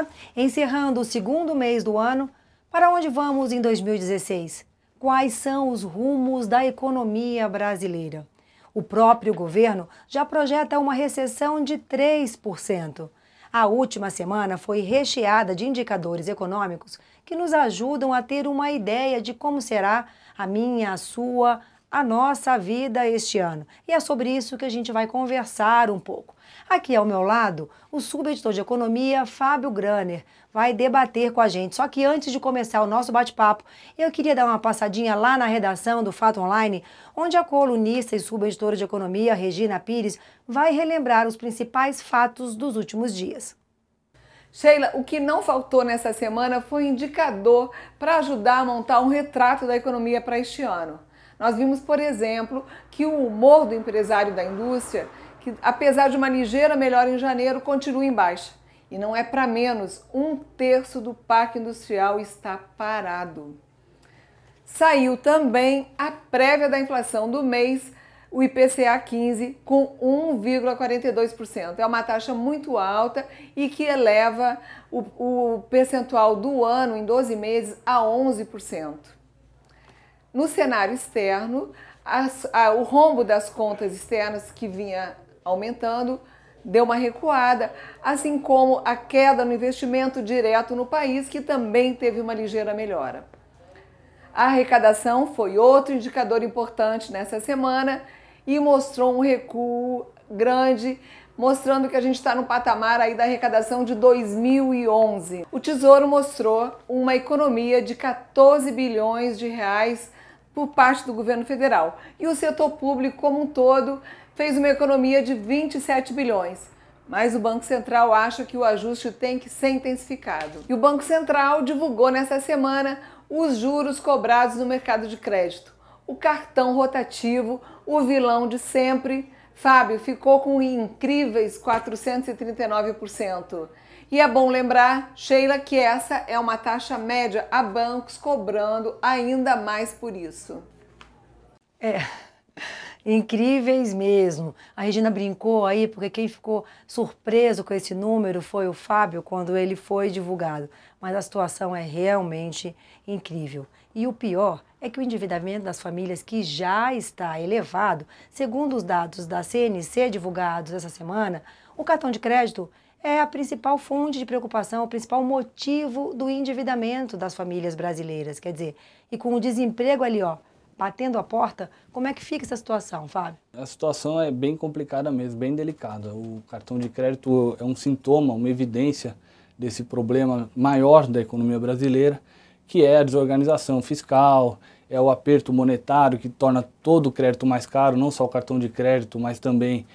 Olá, encerrando o segundo mês do ano, para onde vamos em 2016? Quais são os rumos da economia brasileira? O próprio governo já projeta uma recessão de 3%. A última semana foi recheada de indicadores econômicos que nos ajudam a ter uma ideia de como será a minha, a sua, a nossa vida este ano. E é sobre isso que a gente vai conversar um pouco. Aqui ao meu lado, o subeditor de economia, Fábio Graner, vai debater com a gente. Só que antes de começar o nosso bate-papo, eu queria dar uma passadinha lá na redação do Fato Online, onde a colunista e subeditora de economia, Regina Pires, vai relembrar os principais fatos dos últimos dias. Sheila, o que não faltou nessa semana foi indicador para ajudar a montar um retrato da economia para este ano. Nós vimos, por exemplo, que o humor do empresário da indústria, que apesar de uma ligeira melhora em janeiro, continua em baixa. E não é para menos, 1/3 do parque industrial está parado. Saiu também a prévia da inflação do mês, o IPCA 15, com 1,42%. É uma taxa muito alta e que eleva o percentual do ano em 12 meses a 11%. No cenário externo, o rombo das contas externas que vinha aumentando deu uma recuada, assim como a queda no investimento direto no país, que também teve uma ligeira melhora. A arrecadação foi outro indicador importante nessa semana e mostrou um recuo grande, mostrando que a gente está no patamar aí da arrecadação de 2011. O Tesouro mostrou uma economia de 14 bilhões de reais por parte do governo federal. E o setor público como um todo fez uma economia de 27 bilhões. Mas o Banco Central acha que o ajuste tem que ser intensificado. E o Banco Central divulgou nessa semana os juros cobrados no mercado de crédito. O cartão rotativo, o vilão de sempre, Fábio, ficou com incríveis 439%. E é bom lembrar, Sheila, que essa é uma taxa média, a bancos cobrando ainda mais por isso. Incríveis mesmo. A Regina brincou aí, porque quem ficou surpreso com esse número foi o Fábio quando ele foi divulgado. Mas a situação é realmente incrível. E o pior é que o endividamento das famílias, que já está elevado, segundo os dados da CNC divulgados essa semana, o cartão de crédito é a principal fonte de preocupação, o principal motivo do endividamento das famílias brasileiras. Quer dizer, e com o desemprego ali, ó, batendo a porta, como é que fica essa situação, Fábio? A situação é bem complicada mesmo, bem delicada. O cartão de crédito é um sintoma, uma evidência desse problema maior da economia brasileira, que é a desorganização fiscal, é o aperto monetário que torna todo o crédito mais caro, não só o cartão de crédito, mas também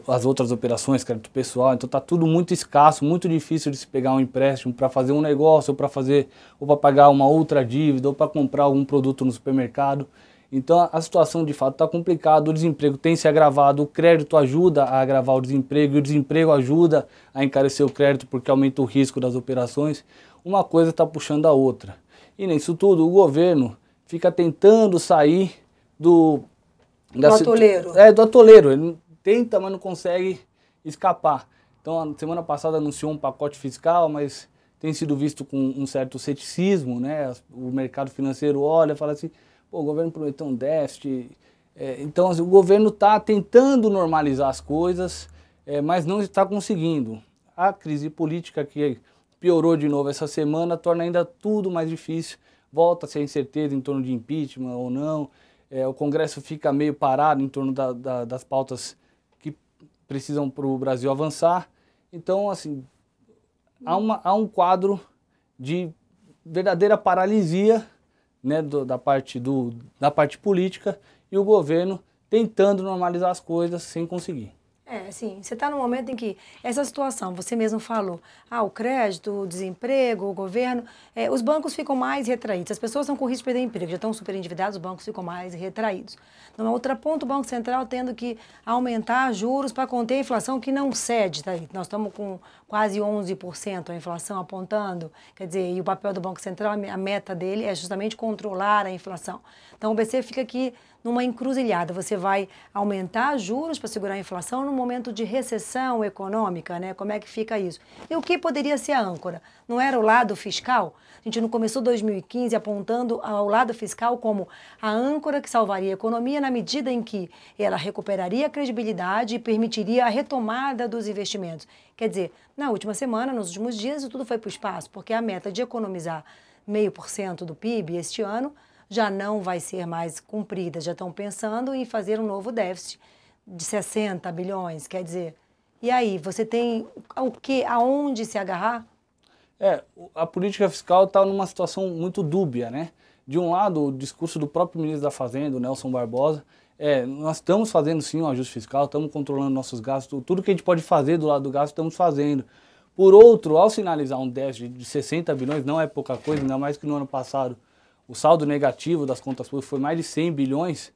as outras operações, crédito pessoal. Então está tudo muito escasso, muito difícil de se pegar um empréstimo para fazer um negócio, ou para pagar uma outra dívida, ou para comprar algum produto no supermercado. Então a situação de fato está complicada, o desemprego tem se agravado, o crédito ajuda a agravar o desemprego, e o desemprego ajuda a encarecer o crédito porque aumenta o risco das operações. Uma coisa está puxando a outra. E nisso tudo o governo fica tentando sair do atoleiro. Do atoleiro. Ele tenta, mas não consegue escapar. Então, a semana passada anunciou um pacote fiscal, mas tem sido visto com um certo ceticismo, né? O mercado financeiro olha e fala assim, pô, o governo prometeu um déficit. Então, assim, o governo está tentando normalizar as coisas, mas não está conseguindo. A crise política que piorou de novo essa semana torna ainda tudo mais difícil. Volta-se a incerteza em torno de impeachment ou não. O Congresso fica meio parado em torno das pautas que precisam para o Brasil avançar. Então, assim, há um quadro de verdadeira paralisia, né, da parte política, e o governo tentando normalizar as coisas sem conseguir. Sim, você está num momento em que essa situação, você mesmo falou, o crédito, o desemprego, o governo, os bancos ficam mais retraídos, as pessoas estão com risco de perder emprego, já estão super endividados, os bancos ficam mais retraídos. Numa outra ponta, o Banco Central tendo que aumentar juros para conter a inflação que não cede, tá aí. Nós estamos com quase 11% a inflação apontando, quer dizer, e o papel do Banco Central, a meta dele é justamente controlar a inflação. Então o BC fica aqui numa encruzilhada, você vai aumentar juros para segurar a inflação no momento momento de recessão econômica, né? Como é que fica isso? E o que poderia ser a âncora? Não era o lado fiscal? A gente não começou 2015 apontando ao lado fiscal como a âncora que salvaria a economia na medida em que ela recuperaria a credibilidade e permitiria a retomada dos investimentos. Quer dizer, na última semana, nos últimos dias, tudo foi para o espaço, porque a meta de economizar 0,5% do PIB este ano já não vai ser mais cumprida. Já estão pensando em fazer um novo déficit de 60 bilhões, quer dizer. E aí, você tem o que, aonde se agarrar? A política fiscal está numa situação muito dúbia, né? De um lado, o discurso do próprio ministro da Fazenda, o Nelson Barbosa, nós estamos fazendo sim um ajuste fiscal, estamos controlando nossos gastos, tudo que a gente pode fazer do lado do gasto, estamos fazendo. Por outro, ao sinalizar um déficit de 60 bilhões, não é pouca coisa, ainda mais que no ano passado o saldo negativo das contas públicas foi mais de 100 bilhões,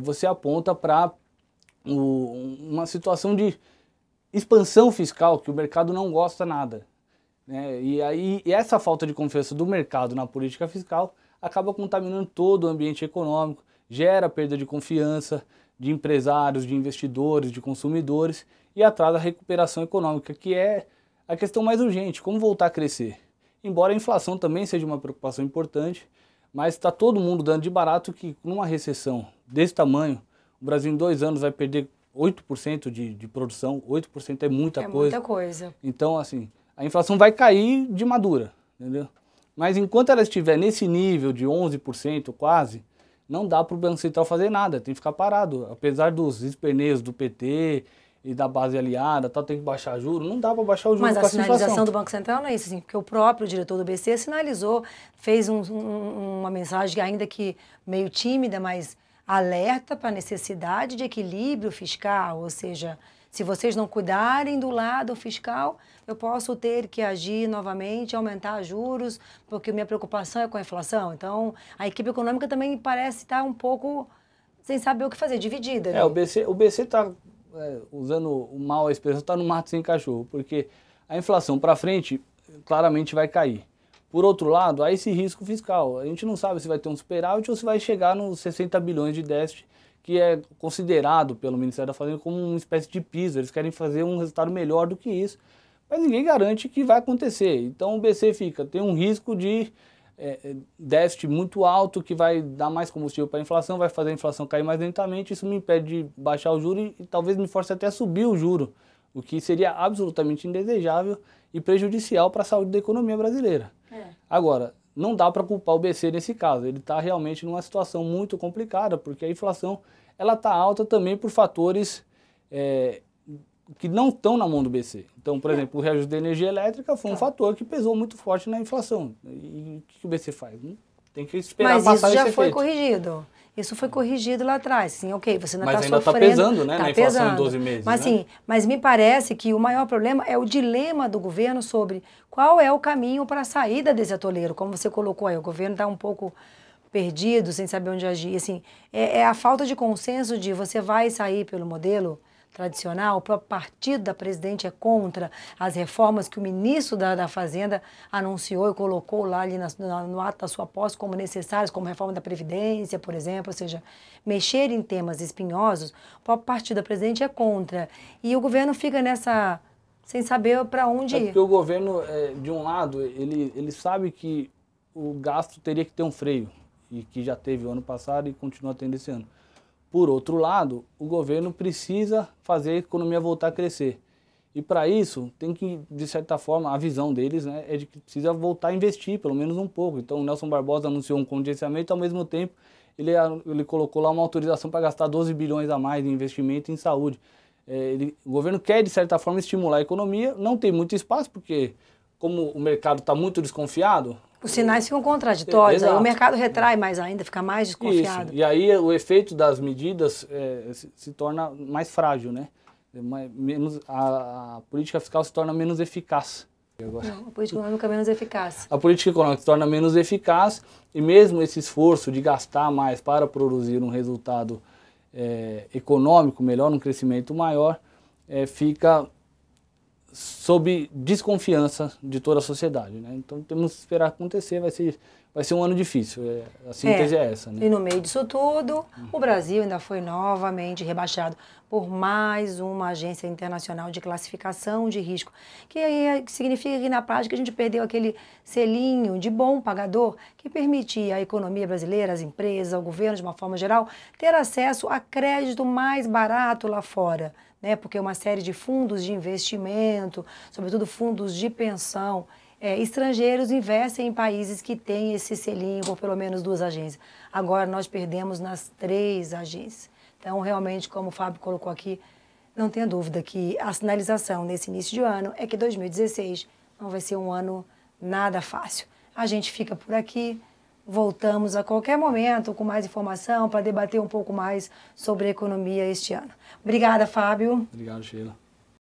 você aponta para uma situação de expansão fiscal que o mercado não gosta nada. Né? E aí essa falta de confiança do mercado na política fiscal acaba contaminando todo o ambiente econômico, gera perda de confiança de empresários, de investidores, de consumidores e atrasa a recuperação econômica, que é a questão mais urgente, como voltar a crescer. Embora a inflação também seja uma preocupação importante, mas está todo mundo dando de barato que numa recessão desse tamanho, o Brasil em 2 anos vai perder 8% de produção, 8% é muita coisa. É muita coisa. Então, assim, a inflação vai cair de madura, entendeu? Mas enquanto ela estiver nesse nível de 11% quase, não dá para o Banco Central fazer nada, tem que ficar parado. Apesar dos esperneios do PT e da base aliada, tem que baixar juros, não dá para baixar o juros com essa inflação. Mas a sinalização do Banco Central não é isso, assim, porque o próprio diretor do BC sinalizou, fez uma mensagem ainda que meio tímida, mas alerta para a necessidade de equilíbrio fiscal, ou seja, se vocês não cuidarem do lado fiscal, eu posso ter que agir novamente, aumentar juros, porque minha preocupação é com a inflação. Então, a equipe econômica também parece estar um pouco sem saber o que fazer, dividida. Né? O BC está, usando mal a expressão, está no mato sem cachorro, porque a inflação para frente claramente vai cair. Por outro lado, há esse risco fiscal. A gente não sabe se vai ter um superávit ou se vai chegar nos 60 bilhões de déficit, que é considerado pelo Ministério da Fazenda como uma espécie de piso. Eles querem fazer um resultado melhor do que isso, mas ninguém garante que vai acontecer. Então o BC tem um risco de déficit muito alto, que vai dar mais combustível para a inflação, vai fazer a inflação cair mais lentamente, isso me impede de baixar o juro e talvez me force até a subir o juro, o que seria absolutamente indesejável e prejudicial para a saúde da economia brasileira. Agora, não dá para culpar o BC nesse caso, ele está realmente numa situação muito complicada, porque a inflação está alta também por fatores que não estão na mão do BC. Então, por exemplo, o reajuste da energia elétrica foi um fator que pesou muito forte na inflação. E o que o BC faz? Tem que esperar passar esse efeito. Mas isso já foi corrigido. Isso foi corrigido lá atrás. Sim, ok, você ainda está sofrendo. Mas ainda está pesando, né, na inflação em 12 meses. Mas, né? sim, mas me parece que o maior problema é o dilema do governo sobre qual é o caminho para a saída desse atoleiro. Como você colocou aí, o governo está um pouco perdido, sem saber onde agir. Assim, é a falta de consenso de você vai sair pelo modelo tradicional, o próprio partido da presidente é contra as reformas que o ministro da Fazenda anunciou e colocou lá ali no ato da sua posse como necessárias, como reforma da Previdência, por exemplo, ou seja, mexer em temas espinhosos, o próprio partido da presidente é contra. E o governo fica nessa, sem saber para onde ir. Porque o governo, de um lado, ele sabe que o gasto teria que ter um freio, e que já teve o ano passado e continua tendo esse ano. Por outro lado, o governo precisa fazer a economia voltar a crescer. E para isso, tem que, de certa forma, a visão deles, né, é de que precisa voltar a investir, pelo menos um pouco. Então, o Nelson Barbosa anunciou um contingenciamento, ao mesmo tempo, ele colocou lá uma autorização para gastar 12 bilhões a mais em investimento em saúde. O governo quer, de certa forma, estimular a economia, não tem muito espaço, porque como o mercado está muito desconfiado... Os sinais ficam contraditórios, aí o mercado retrai mais ainda, fica mais desconfiado. Isso. E aí o efeito das medidas se torna mais frágil, né? A política fiscal se torna menos eficaz. Não, a política econômica é menos eficaz. A política econômica se torna menos eficaz e mesmo esse esforço de gastar mais para produzir um resultado econômico melhor, um crescimento maior, fica sob desconfiança de toda a sociedade, né? Então temos que esperar acontecer, vai vai ser um ano difícil. A síntese é essa, né? E no meio disso tudo, o Brasil ainda foi novamente rebaixado por mais uma agência internacional de classificação de risco, que aí significa que na prática a gente perdeu aquele selinho de bom pagador que permitia à economia brasileira, às empresas, ao governo de uma forma geral, ter acesso a crédito mais barato lá fora, né? Porque uma série de fundos de investimento, sobretudo fundos de pensão, estrangeiros investem em países que têm esse selinho por pelo menos 2 agências. Agora nós perdemos nas 3 agências. Então, realmente, como o Fábio colocou aqui, não tenha dúvida que a sinalização nesse início de ano é que 2016 não vai ser um ano nada fácil. A gente fica por aqui, voltamos a qualquer momento com mais informação para debater um pouco mais sobre a economia este ano. Obrigada, Fábio. Obrigado, Sheila.